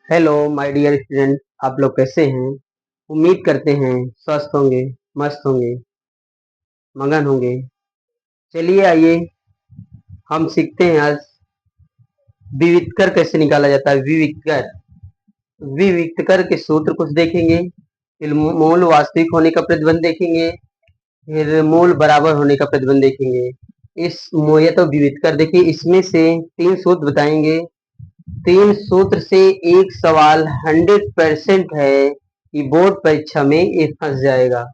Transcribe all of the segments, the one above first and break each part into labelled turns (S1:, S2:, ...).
S1: Hello my dear student, आप लोग कैसे हैं? उम्मीद करते हैं स्वस्थ होंगे, मस्त होंगे, मगन होंगे। चलिए आइए हम सीखते हैं आज विविक्तर कैसे निकाला जाता है। विविक्तर के सूत्र कुछ देखेंगे, फिर मूल वास्तविक होने का प्रतिबंध देखेंगे, फिर मूल बराबर होने का प्रतिबंध देखेंगे। ये तो विविक्तर देखिए, इसमें से 3 सूत्र बताएंगे। 3 सूत्र से एक सवाल 100% है कि बोर्ड परीक्षा में ये फंस जाएगा।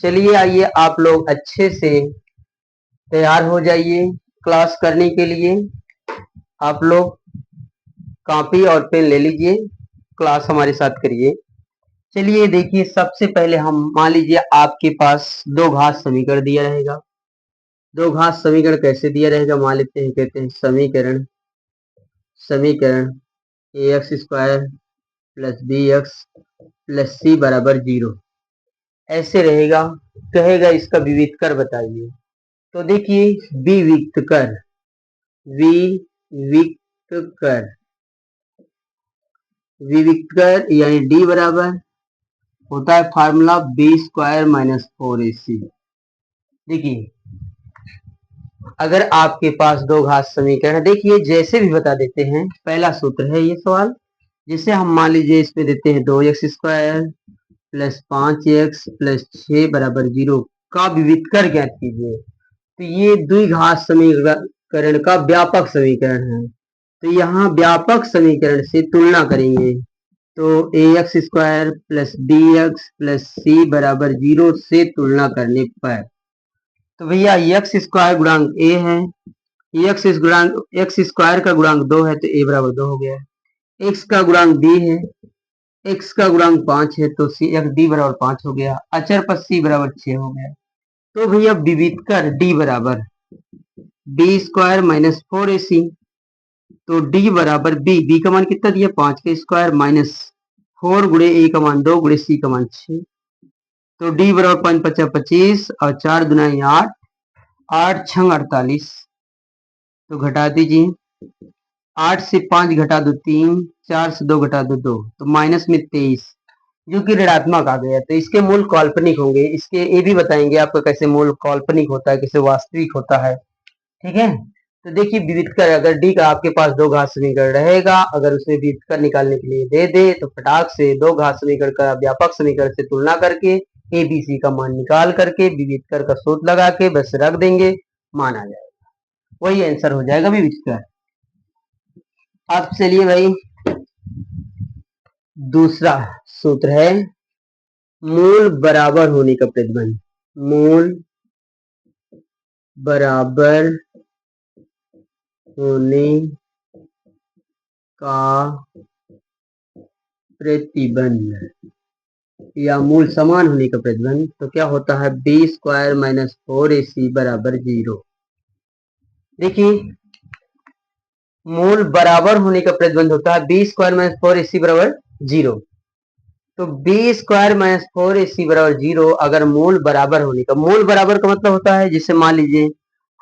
S1: चलिए आइए आप लोग अच्छे से तैयार हो जाइए क्लास करने के लिए। आप लोग कॉपी और पेन ले लीजिए, क्लास हमारे साथ करिए। चलिए देखिए, सबसे पहले हम मान लीजिए आपके पास दो घात समीकरण दिया रहेगा। दो घात समीकरण कैसे दिया रहेगा, मान लेते हैं, कहते हैं समीकरण समीकरण A X square plus B X plus C बराबर 0 ऐसे रहेगा। कहेगा इसका विविक्तर बताइए। तो देखिए विविक्तर विविक्तर विविक्तर यानी डी बराबर होता है formula B square minus 4ac। देखिए अगर आपके पास दो घात समीकरण है, देखिए जैसे भी बता देते हैं, पहला सूत्र है ये सवाल। जिसे हम मान लीजिए इसमें देते हैं 2x² प्लस 5x प्लस 6 बराबर 0 का विविक्तर ज्ञात कीजिए। तो ये द्विघात समीकरण का व्यापक समीकरण है। तो यहाँ व्यापक समीकरण से तुलना करेंगे। तो ax² plus bx plus c बराबर 0 से तुलना करने पर तो भैया x² गुणांक a है, x² का गुणांक 2 है तो a बराबर 2 हो गया। x का गुणांक b है, x का गुणांक 5 है तो d बराबर 5 हो गया। अचर पर c बराबर 6 हो गया। तो भैया विविक्तर d बराबर b² माइनस 4ac। तो d बराबर b का मान कितना दिया, 5 का स्क्वायर माइनस 4 गुणे a का मान 2 गुणे c का मान 6। तो d बराबर 5 पचा 25 और 4 दुना 8, 8 छंग 48। तो घटा दीजिए, 8 से 5 घटा दो 3, 4 से 2 घटा दो 2, तो माइनस में 23 जो कि ऋणात्मक आ गया। तो इसके मूल काल्पनिक होंगे। इसके ये भी बताएंगे आपको कैसे मूल काल्पनिक होता है, कैसे वास्तविक होता है। ठीक है, तो देखिए विविक्तर अगर डी का आपके पास दो घात समीकरण रहेगा, अगर उसमें विविक्तर निकालने के लिए दे दे तो फटाक से दो घात समीकरण का व्यापक समीकरण से तुलना करके ए बी सी का मान निकाल करके विविक्तर का सूत्र लगा के बस रख देंगे, मान आ जाएगा, वही आंसर हो जाएगा विविक्तर। अब चलिए भाई, दूसरा सूत्र है मूल बराबर होने का प्रतिबंध। मूल बराबर होने का प्रतिबंध या मूल समान होने का प्रतिबंध तो क्या होता है, b² माइनस 4ac बराबर 0। देखिए मूल बराबर होने का प्रतिबंध होता है b² माइनस 4ac बराबर 0। तो b² माइनस 4ac बराबर 0 अगर मूल बराबर होने का, मूल बराबर का मतलब होता है जैसे मान लीजिए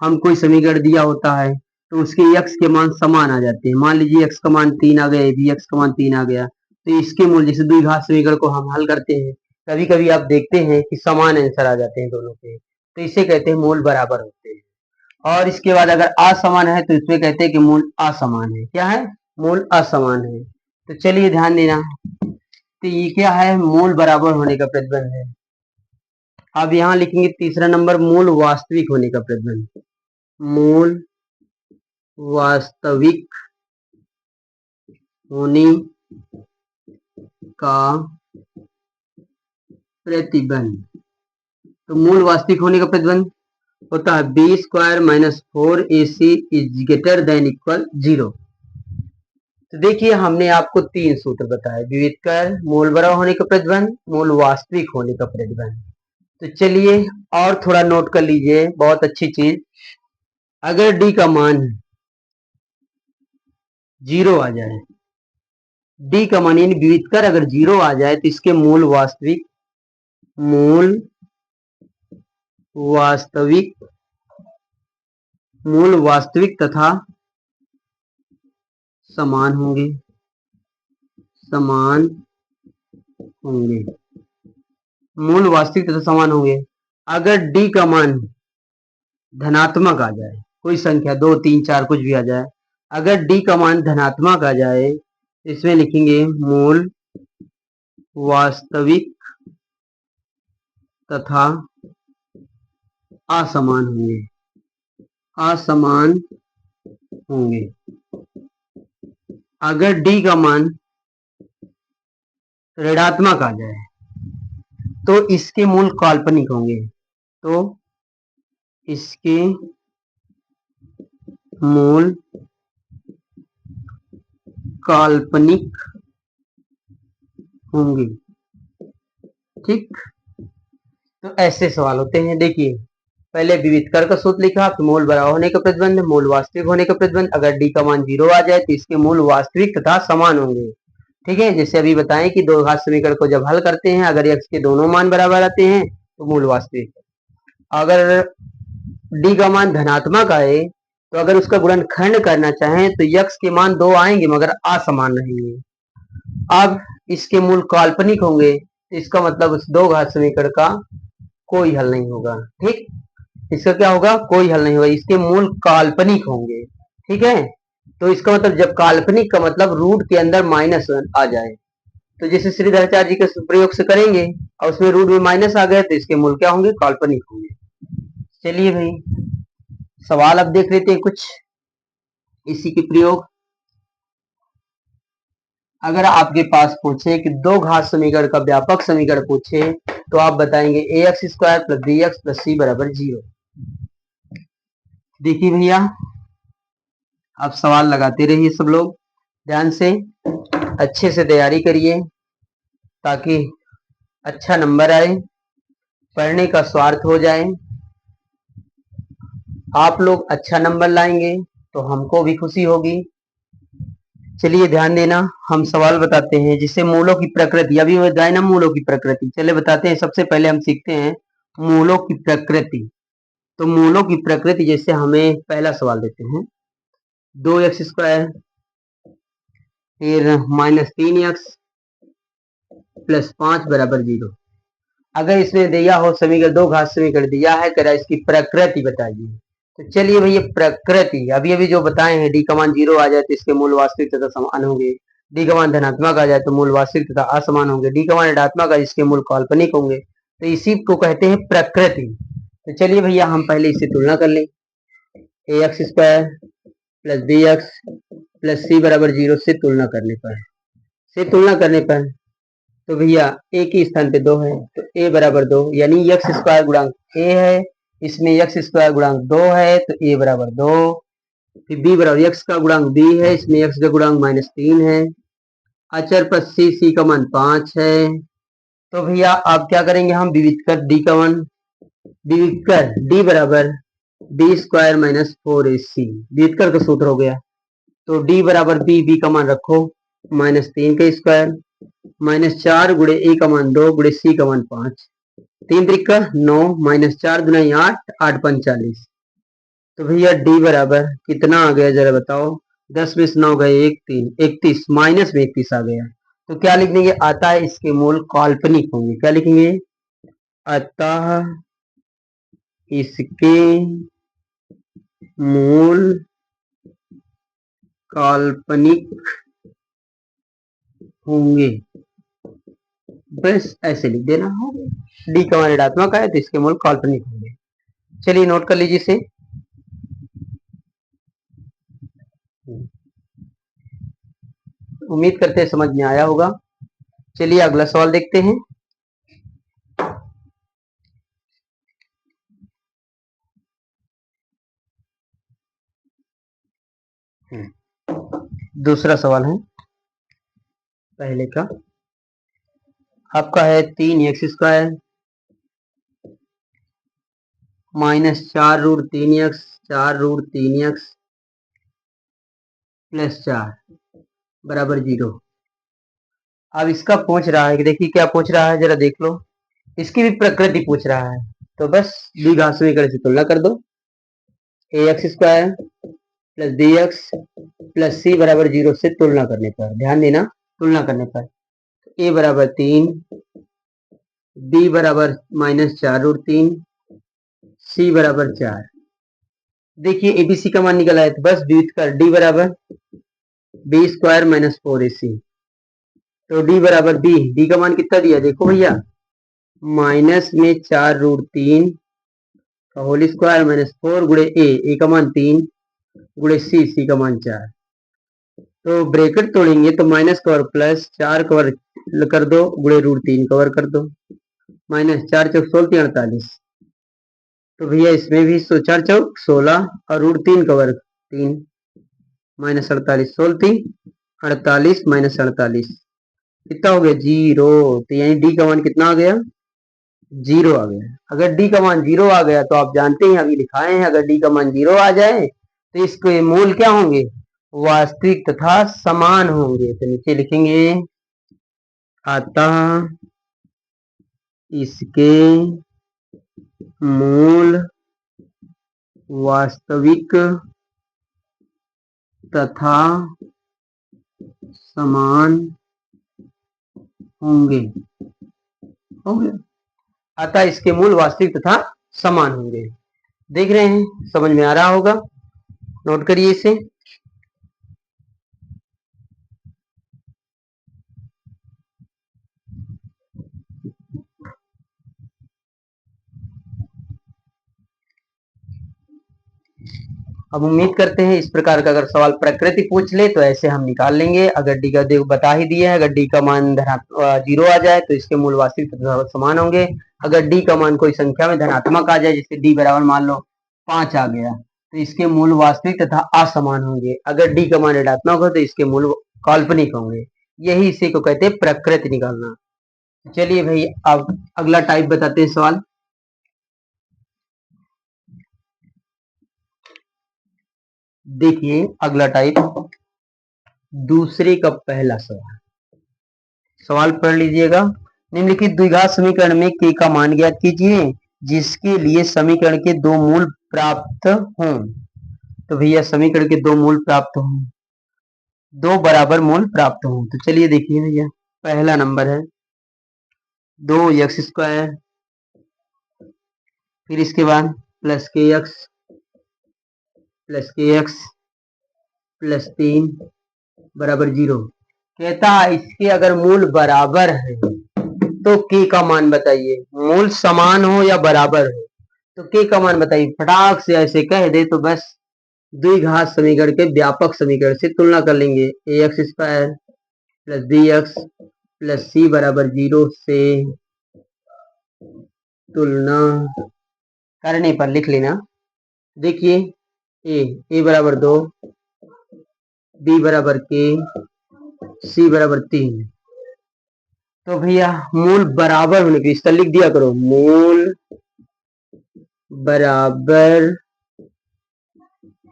S1: हम कोई समीकरण दिया होता है तो उसके x के मान समान आ जाते हैं। मान लीजिए x का मान 3 आ गया, x का मान 3 आ गया, तो इसके मूल जैसे द्विघात समीकरण को हम हल करते हैं, कभी कभी आप देखते हैं कि समान आंसर आ जाते हैं दोनों के, तो इसे कहते हैं मूल बराबर होते हैं। और इसके बाद अगर असमान है तो इसमें कहते हैं कि मूल असमान है। क्या है, मूल असमान है। तो चलिए ध्यान देना, तो ये क्या है, मूल बराबर होने का प्रतिबंध है। अब यहाँ लिखेंगे तीसरा नंबर मूल वास्तविक होने का प्रतिबंध। मूल वास्तविक होने का प्रतिबंध। तो मूल वास्तविक होने का प्रतिबंध होता है b² minus 4ac is greater than equal 0। तो देखिए हमने आपको 3 सूत्र बताए, विविक्तर, मूल बराबर होने का प्रतिबंध, मूल वास्तविक होने का प्रतिबंध। तो चलिए और थोड़ा नोट कर लीजिए, बहुत अच्छी चीज। अगर डी का मान 0 आ जाए, डी का मान यानी विविक्तर अगर 0 आ जाए तो इसके मूल वास्तविक तथा समान होंगे, समान होंगे, मूल वास्तविक तथा समान होंगे। अगर डी का मान धनात्मक आ जाए, कोई संख्या 2 3 4 कुछ भी आ जाए, अगर डी का मान धनात्मक आ जाए, इसमें लिखेंगे मूल वास्तविक तथा असमान होंगे, असमान होंगे। अगर डी का मान ऋणात्मक आ जाए तो इसके मूल काल्पनिक होंगे, तो इसके मूल काल्पनिक होंगे। ठीक, तो ऐसे सवाल होते हैं। देखिए, पहले विविध कर का सूत्र लिखा, फिर मूल बराबर होने का प्रतिबंध, मूल वास्तविक होने का प्रतिबंध। अगर डी का मान 0 आ जाए तो इसके मूल वास्तविक तथा समान होंगे। ठीक है, जैसे अभी बताएं कि दो घात समीकरण को जब हल करते हैं, अगर x के दोनों मान बराबर आते हैं तो मूल वास्तविक। अगर डी का मान धनात्मक आए तो अगर उसका गुणनखंड करना चाहें तो x के मान 2 आएंगे मगर असमान रहेंगे। अब इसके मूल काल्पनिक होंगे तो इसका मतलब उस दो घात समीकरण का कोई हल नहीं होगा। ठीक, इसका क्या होगा, कोई हल नहीं होगा, इसके मूल काल्पनिक होंगे। ठीक है, तो इसका मतलब जब काल्पनिक का मतलब रूट के अंदर माइनस आ जाए, तो जैसे श्रीधराचार्य जी के प्रयोग से करेंगे और उसमें रूट में माइनस आ गए तो इसके मूल क्या होंगे, काल्पनिक होंगे। चलिए भाई, सवाल अब देख लेते हैं कुछ इसी के प्रयोग। अगर आपके पास पूछे कि दो घात समीकरण का व्यापक समीकरण पूछे तो आप बताएंगे ax square plus B X plus C बराबर 0। देखिए भैया, आप सवाल लगाते रहिए, सब लोग ध्यान से अच्छे से तैयारी करिए ताकि अच्छा नंबर आए, पढ़ने का स्वार्थ हो जाए। आप लोग अच्छा नंबर लाएंगे तो हमको भी खुशी होगी। चलिए ध्यान देना, हम सवाल बताते हैं जिसे मूलों की प्रकृति, अभी बताए ना मूलों की प्रकृति, चले बताते हैं। सबसे पहले हम सीखते हैं मूलों की प्रकृति। तो मूलों की प्रकृति जैसे हमें पहला सवाल देते हैं 2x स्क्वायर फिर -3x प्लस 5 बराबर 0। अगर इसमें दिया हो समीकरण, दो घात समीकरण दिया है, कह इसकी प्रकृति बताइए। तो चलिए भैया, प्रकृति अभी अभी जो बताए हैं, डी का मान 0 आ जाए तो इसके मूल वास्तविक तथा समान होंगे, डी का मान धनात्मक आ जाए तो मूल वास्तविक तथा असमान होंगे, डी का मान ऋणात्मक आ जाए इसके मूल काल्पनिक होंगे, तो इसी को कहते हैं प्रकृति। तो चलिए भैया, हम पहले इससे तुलना कर लें, ax square plus B X plus C बराबर 0 से तुलना करने पर तो भैया ए के स्थान पे 2 है तो a बराबर 2, यानी एक्स स्क्वायर गुणांक a है, इसमें एक्स स्क्वायर गुणांक 2 है तो a बराबर 2। फिर b बराबर एक्स का गुणांक b है, इसमें x का गुणांक -3 है, अचर पर c का मान 5 है। तो भैया आप क्या करेंगे, हम विविध कर d का मान, विविध कर d बराबर b स्क्वायर माइनस 4ac, विविध कर का सूत्र हो गया। तो d बराबर b का मान रखो -3 का स्क्वायर -4 गुणे a का मान 2 गुणे c का मान 5, 3 त्रिका 9 -4 गुना 8, 8 5 40। तो भैया d बराबर कितना आ गया जरा बताओ, 10 में से 9 गए 1 3 31, माइनस में 31 आ गया। तो क्या लिख देंगे, आता है इसके मूल काल्पनिक होंगे। क्या लिखेंगे, अतः इसके मूल काल्पनिक होंगे, बस ऐसे लिख देना हो। डी का मान ऋणात्मक है तो इसके मूल काल्पनिक होंगे। चलिए नोट कर लीजिए इसे। उम्मीद करते हैं समझ में आया होगा। चलिए अगला सवाल देखते हैं। दूसरा सवाल है पहले का, आपका है 3x square -4 root 3x 4 root 3x plus 4 बराबर 0। अब इसका पूछ रहा है कि देखिए क्या पूछ रहा है, जरा देख लो, इसकी भी प्रकृति पूछ रहा है। तो बस द्विघात समीकरण से तुलना कर दो, ax square plus B X plus C बराबर 0 से तुलना करने पर, ध्यान देना, तुलना करने पर ए बराबर 3, बी बराबर -4√3, सी बराबर 4। देखिए एबीसी का मान निकला है तो बस द्वित कर डी बराबर बी स्क्वायर -4ac, तो डी बराबर डी का मान कितना दिया देखो भैया, माइनस में 4√3 का होल स्क्वायर -4 गुणे ए का मान 3 गुणे सी का मान 4। तो ब्रैकेट तोड़ेंगे तो माइनस कवर प्लस 4 कवर कर दो गुणे √3 कवर कर दो, -4 चौक 16 48। तो भैया इसमें भी 4 चौक 16 और √3 कवर 3, -48 16 48 -48 कितना हो गया 0। तो यानी डी का मान कितना आ गया 0 आ गया। अगर डी का मान 0 आ गया तो आप जानते हैं अभी दिखाए हैं, अगर डी का मान 0 आ जाए तो इसके मूल क्या होंगे, वास्तविक तथा समान होंगे। तो नीचे लिखेंगे अतः इसके मूल वास्तविक तथा समान होंगे, हो गया। अतः इसके मूल वास्तविक तथा समान होंगे। देख रहे हैं, समझ में आ रहा होगा, नोट करिए इसे। अब उम्मीद करते हैं इस प्रकार का अगर सवाल प्रकृति पूछ ले तो ऐसे हम निकाल लेंगे। अगर डी का देखो बता ही दिया है, अगर डी का मान 0 आ जाए तो इसके मूल वास्तविक तथा समान होंगे। अगर डी का मान कोई संख्या में धनात्मक आ जाए, जैसे डी बराबर मान लो 5 आ गया, तो इसके मूल वास्तविक तथा असमान होंगे। अगर डी का मान ऋणात्मक हो तो इसके मूल काल्पनिक होंगे। यही इसी को कहते हैं प्रकृति निकालना। चलिए भाई अब अगला टाइप बताते हैं सवाल। देखिए अगला टाइप, दूसरे का पहला सवाल। सवाल पढ़ लीजिएगा। निम्नलिखित द्विघात समीकरण में के का मान ज्ञात कीजिए जिसके लिए समीकरण के दो मूल प्राप्त हों। तो भैया समीकरण के दो मूल प्राप्त हों, दो बराबर मूल प्राप्त हों। तो चलिए देखिए भैया, पहला नंबर है 2x², फिर इसके बाद प्लस के एक्स प्लस 3 बराबर 0। कहता है इसके अगर मूल बराबर है तो के का मान बताइए, मूल समान हो या बराबर हो तो के का मान बताइए। फटाक से ऐसे कह दे तो बस द्विघात समीकरण के व्यापक समीकरण से तुलना कर लेंगे। ax² plus bx plus c बराबर 0 से तुलना करने पर लिख लेना। देखिए ए बराबर 2, बी बराबर के, सी बराबर 3। तो भैया मूल बराबर होने की इसका लिख दिया करो, मूल बराबर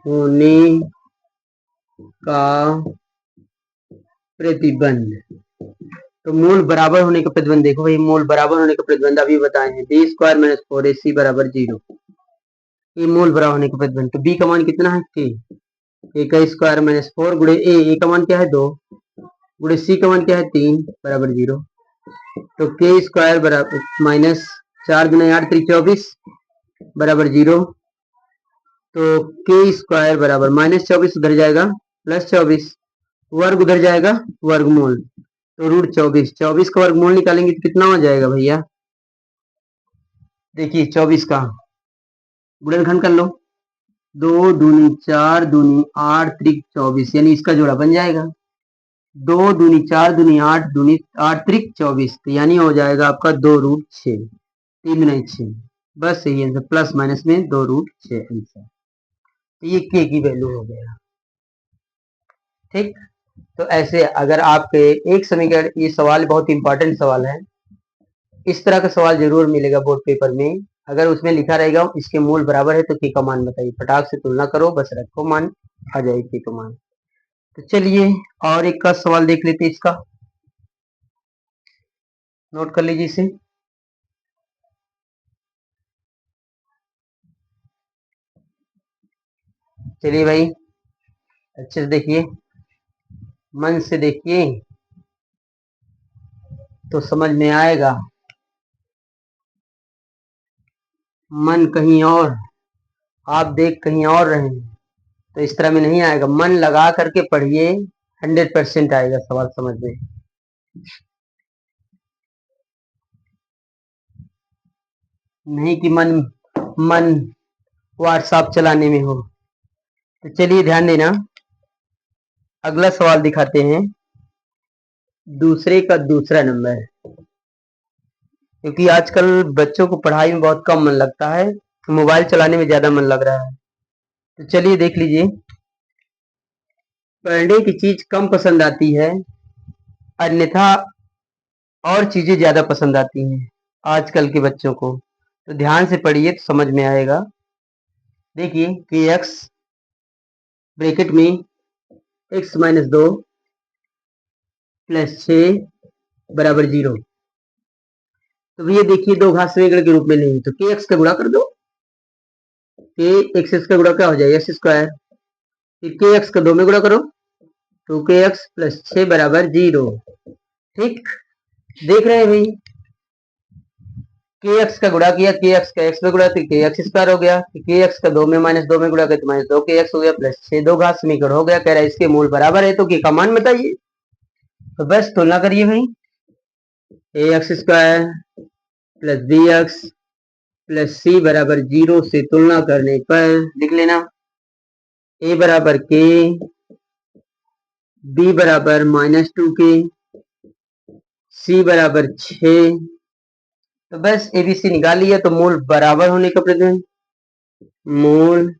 S1: होने का प्रतिबंध। तो मूल बराबर होने का प्रतिबंध देखो भाई, मूल बराबर होने का प्रतिबंध अभी बताए हैं, b² - 4ac बराबर 0। ये मूल बराबर होने का प्रतिबंध। तो b का मान कितना है के का स्क्वायर -4 गुणे ए का मान क्या है 2 गुणे सी का मान क्या है 3 बराबर 0। तो के स्क्वायर बराबर -4 गुणे 8 3 24 बराबर 0। तो के स्क्वायर बराबर -24 उधर जाएगा +24, वर्ग उधर जाएगा वर्गमूल, तो √24। 24 का वर्गमूल निकालेंगे तो कितना हो जाएगा भैया, देखिए 24 का गुणनखंड कर लो, 2 दूनी 4 दूनी 8 त्रिक 24, यानी इसका जोड़ा बन जाएगा 2 दूनी 4 दूनी 8 दूनी 8 त्रिक 24, तो यानी हो जाएगा आपका 2√6, 3 नहीं 6, बस यही आंसर, प्लस माइनस में 2√6 आंसर। तो ये के की वैल्यू हो गया, ठीक। तो ऐसे अगर आपके एक समीकरण, ये सवाल बहुत इंपॉर्टेंट सवाल है, इस तरह का सवाल जरूर मिलेगा बोर्ड पेपर में। अगर उसमें लिखा रहेगा इसके मूल बराबर है तो के का मान बताइए, फटाक से तुलना करो, बस रखो मान, आ जाएगी के का मान। तो चलिए और एक का सवाल देख लेते हैं, इसका नोट कर लीजिए इसे। चलिए भाई अच्छे से देखिए, मन से देखिए तो समझ में आएगा। मन कहीं और, आप देख कहीं और रहे हैं, तो इस तरह में नहीं आएगा। मन लगा करके पढ़िए, 100% आएगा सवाल समझ में। नहीं कि मन मन व्हाट्सएप चलाने में हो। तो चलिए ध्यान देना, अगला सवाल दिखाते हैं। दूसरे का दूसरा नंबर, क्योंकि आजकल बच्चों को पढ़ाई में बहुत कम मन लगता है, मोबाइल चलाने में ज्यादा मन लग रहा है। तो चलिए देख लीजिए, पढ़ने की चीज कम पसंद आती है, अन्यथा और चीजें ज्यादा पसंद आती हैं आजकल के बच्चों को। तो ध्यान से पढ़िए तो समझ में आएगा। देखिए कि एक्स ब्रैकेट में x-2 प्लस 6 बराबर 0। तो भैया देखिए, दो घात समीकरण के रूप में नहीं, तो के एक्स का गुणा कर दो। के एक्स का गुणा क्या हो जाएगा, एक्स स्क्वायर। फिर के एक्स का 2 में गुणा करो, 2kx प्लस 6 बराबर 0। ठीक, देख रहे हैं भाई, के एक्स का गुणा किया, के एक्स का एक्स में गुणा, फिर के एक्स स्क्वायर हो गया, के एक्स का 2 में -2 में गुणा किया तो -2 के एक्स हो गया प्लस 6, दो घात समीकरण हो गया। कह रहा है इसके मूल बराबर है, तो के का मान बताइए। तो बस तुलना करिए भाई, A X square plus B X plus C बराबर 0 से तुलना करने पर लिख लेना, ए बराबर के, बी बराबर -2 के, सी बराबर 6। तो बस एबीसी निकाल लिया। तो मूल बराबर होने का प्रतिबंध, मूल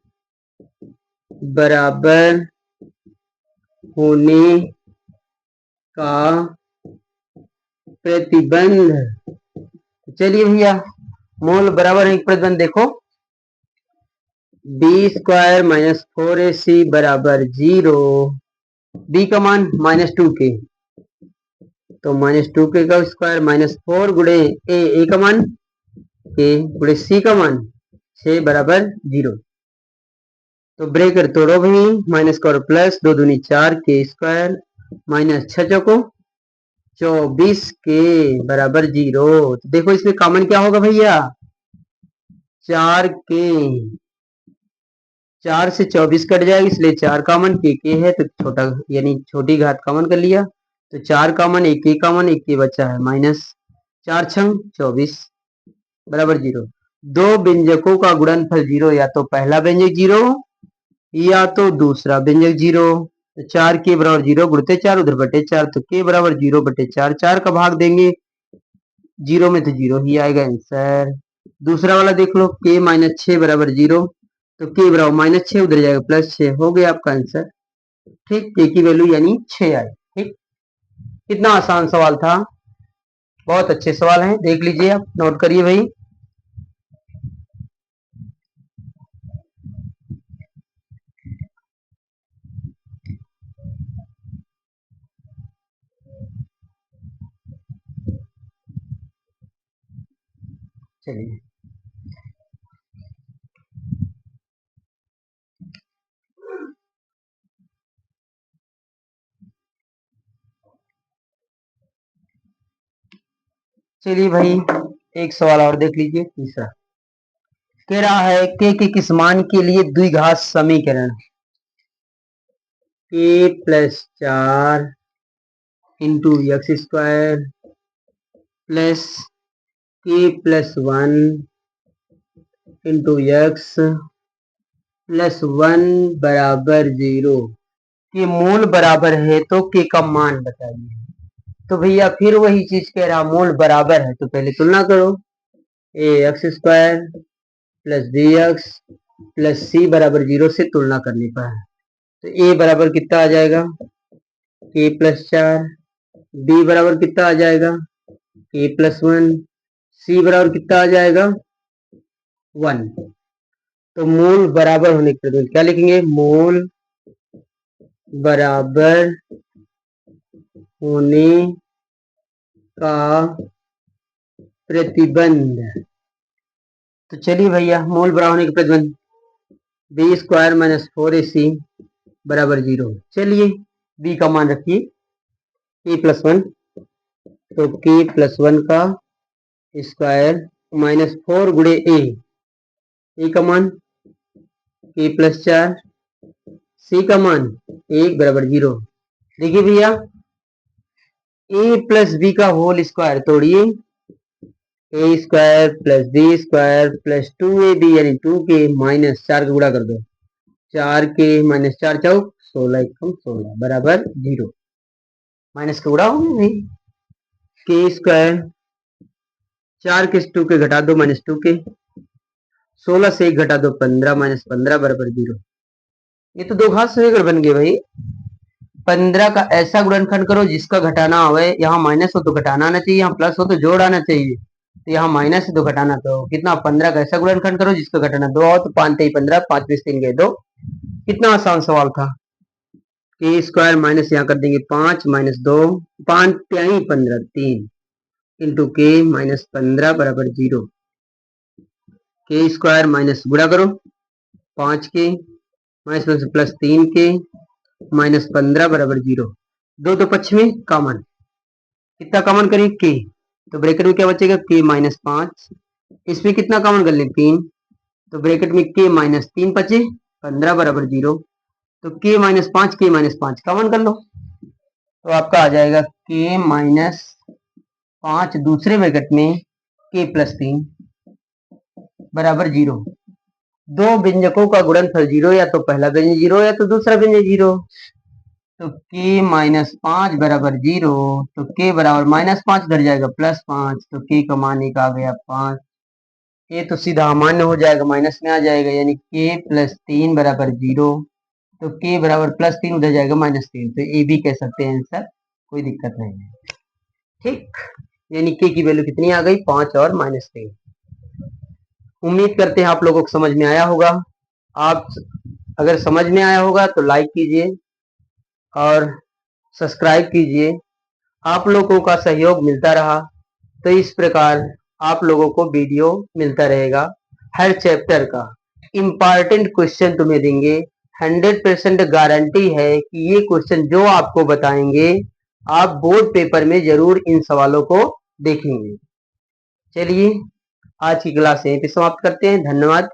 S1: बराबर होने का प्रतिबंध। चलिए भैया, मूल बराबर है प्रतिबंध देखो, बी स्क्वायर -4ac बराबर 0, बी का मान -2k, तो -2k का स्क्वायर -4 गुणे ए का मान के गुणे सी का मान 6 बराबर 0। तो ब्रेकर तोड़ो भाई, माइनस का और प्लस, 2 दूनी 4 के स्क्वायर माइनस 6 चौको 24 के बराबर 0। तो देखो इसमें कॉमन क्या होगा भैया, 4 के, 4 से 24 कट जाएगा, इसलिए 4 कॉमन, के है तो छोटा यानी छोटी घात कॉमन कर लिया, तो 4 कॉमन, एक के कॉमन, एक के बचा है -4 छंग 24 बराबर 0। दो व्यंजकों का गुणनफल 0, या तो पहला व्यंजक 0 या तो दूसरा व्यंजक 0। तो 4 के बराबर 0 गुणते 4 उधर बटे 4, तो के बराबर 0 बटे 4, 4 का भाग देंगे 0 में तो 0 ही आएगा आंसर। दूसरा वाला देख लो, के -6 बराबर 0, तो के बराबर -6 उधर जाएगा +6, हो गया आपका आंसर। ठीक, के की वैल्यू यानी 6 आई। ठीक, कितना आसान सवाल था, बहुत अच्छे सवाल हैं, देख लीजिए आप, नोट करिए भाई। चलिए चलिए भाई, एक सवाल और देख लीजिए, तीसरा कह रहा है के किस मान के लिए द्विघात समीकरण के +4 इंटू एक्स स्क्वायर प्लस के +1 इंटू एक्स +1 बराबर 0 के मूल बराबर है, तो के का मान बताइए। तो भैया फिर वही चीज कह रहा, मूल बराबर है तो पहले तुलना करो, A X square plus B X plus C बराबर 0 से तुलना करने पर, तो ए बराबर कितना आ जाएगा, के +4, बी बराबर कितना आ जाएगा, के +1, सी बराबर कितना आ जाएगा 1। तो मूल बराबर होने के लिए क्या लिखेंगे, मूल बराबर होने का प्रतिबंध। तो चलिए भैया, मूल बराबर होने का प्रतिबंध, बी स्क्वायर -4ac बराबर 0। चलिए b का मान रखिए k+1, तो k+1 का स्क्वायर -4 गुणे ए का मान k+4, c का मान 1 बराबर 0। देखिए भैया a+b का whole square तोड़िए, a² + b² + 2ab यानी 2k -4 का गुणा कर दो, 4k -4 चौक 16 एकम 16 बराबर 0। माइनस का गुणा होगा नहीं, k², 4 के 2 के घटा दो -2k, 16 से 1 घटा दो 15 -15 बराबर 0। ये तो दो घात समीकरण बन गए भाई। 15 का ऐसा गुणनखंड करो जिसका घटाना आवे, यहाँ माइनस हो तो घटाना आना चाहिए, यहाँ प्लस हो तो जोड़ आना चाहिए, तो यहाँ माइनस है तो घटाना तो कितना, 15 का ऐसा गुणनखंड करो जिसका घटाना 2 हो, तो 5 3 15, 5 20 3 गए 2। कितना आसान सवाल था। k² माइनस यहाँ कर देंगे 5 -2, 5 3 15 3 इंटू k -15 बराबर 0। k² माइनस गुणा करो 5k माइनस प्लस 3k -15 बराबर 0। दो तो पक्ष में कॉमन, कितना कॉमन करें k, तो ब्रैकेट में क्या बचेगा k -5, इसमें कितना कॉमन कर लें 3, तो ब्रैकेट में k -3 बचे 15 बराबर 0, तो k -5 k -5 कॉमन कर लो, तो आपका आ जाएगा k -5 दूसरे ब्रैकेट में k+3 बराबर 0। दो व्यंजकों का गुणनफल 0, या तो पहला व्यंजक 0 या तो दूसरा व्यंजक 0, तो k -5 बराबर 0, तो k बराबर -5 घट जाएगा +5, तो k का मान एक आ गया 5। ये तो सीधा अमान्य हो जाएगा, माइनस में आ जाएगा, यानी k+3 बराबर 0, तो k बराबर +3 उधर जाएगा -3, तो ये भी कह सकते हैं आंसर, कोई दिक्कत नहीं है। ठीक, यानी k की वैल्यू कितनी आ गई 5 और -3। उम्मीद करते हैं आप लोगों को समझ में आया होगा। आप अगर समझ में आया होगा तो लाइक कीजिए और सब्सक्राइब कीजिए। आप लोगों का सहयोग मिलता रहा तो इस प्रकार आप लोगों को वीडियो मिलता रहेगा हर चैप्टर का। इम्पॉर्टेंट क्वेश्चन तुम्हें देंगे, 100% गारंटी है कि ये क्वेश्चन जो आपको बताएंगे आप बोर्ड पेपर में जरूर इन सवालों को देखेंगे। चलिए आज की क्लास यहीं पे समाप्त करते हैं। धन्यवाद।